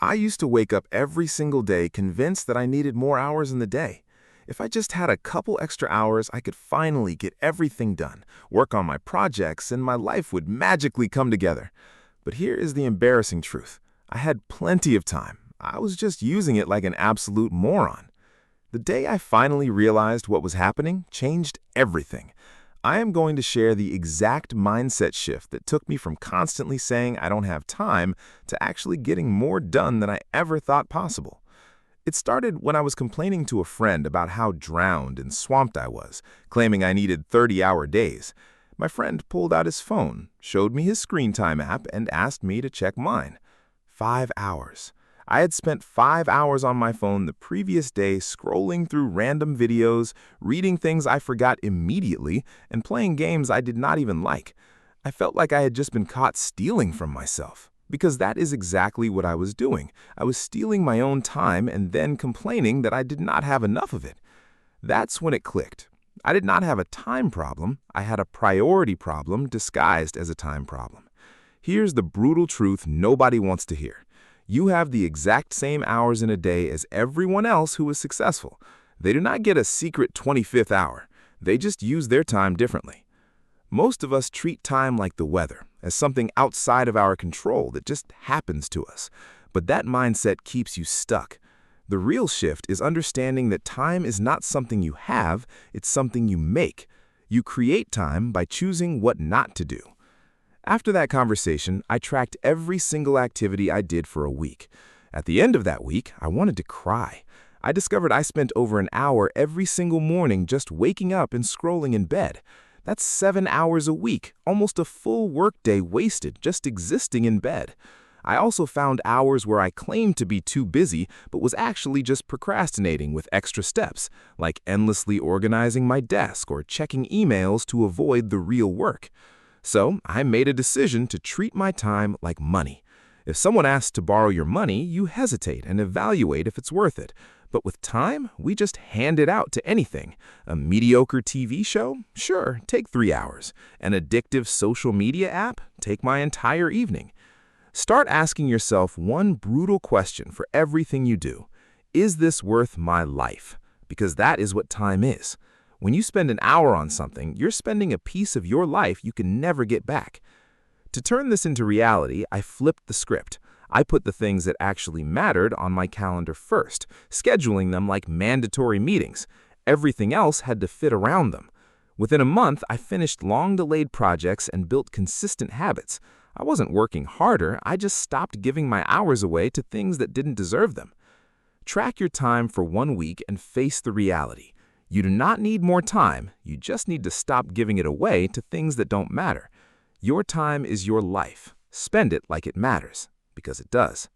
I used to wake up every single day convinced that I needed more hours in the day. If I just had a couple extra hours, I could finally get everything done, work on my projects, and my life would magically come together. But here is the embarrassing truth. I had plenty of time. I was just using it like an absolute moron. The day I finally realized what was happening changed everything. I am going to share the exact mindset shift that took me from constantly saying I don't have time to actually getting more done than I ever thought possible. It started when I was complaining to a friend about how drowned and swamped I was, claiming I needed 30-hour days. My friend pulled out his phone, showed me his screen time app, and asked me to check mine. 5 hours. I had spent 5 hours on my phone the previous day scrolling through random videos, reading things I forgot immediately, and playing games I did not even like. I felt like I had just been caught stealing from myself, because that is exactly what I was doing. I was stealing my own time and then complaining that I did not have enough of it. That's when it clicked. I did not have a time problem. I had a priority problem disguised as a time problem. Here's the brutal truth nobody wants to hear. You have the exact same hours in a day as everyone else who is successful. They do not get a secret 25th hour. They just use their time differently. Most of us treat time like the weather, as something outside of our control that just happens to us. But that mindset keeps you stuck. The real shift is understanding that time is not something you have, it's something you make. You create time by choosing what not to do. After that conversation, I tracked every single activity I did for a week. At the end of that week, I wanted to cry. I discovered I spent over an hour every single morning just waking up and scrolling in bed. That's 7 hours a week, almost a full workday wasted just existing in bed. I also found hours where I claimed to be too busy, but was actually just procrastinating with extra steps, like endlessly organizing my desk or checking emails to avoid the real work. So I made a decision to treat my time like money. If someone asks to borrow your money, you hesitate and evaluate if it's worth it. But with time, we just hand it out to anything. A mediocre TV show? Sure, take 3 hours. An addictive social media app? Take my entire evening. Start asking yourself one brutal question for everything you do. Is this worth my life? Because that is what time is. When you spend an hour on something, you're spending a piece of your life you can never get back. To turn this into reality, I flipped the script. I put the things that actually mattered on my calendar first, scheduling them like mandatory meetings. Everything else had to fit around them. Within a month, I finished long-delayed projects and built consistent habits. I wasn't working harder, I just stopped giving my hours away to things that didn't deserve them. Track your time for 1 week and face the reality. You do not need more time, you just need to stop giving it away to things that don't matter. Your time is your life. Spend it like it matters, because it does.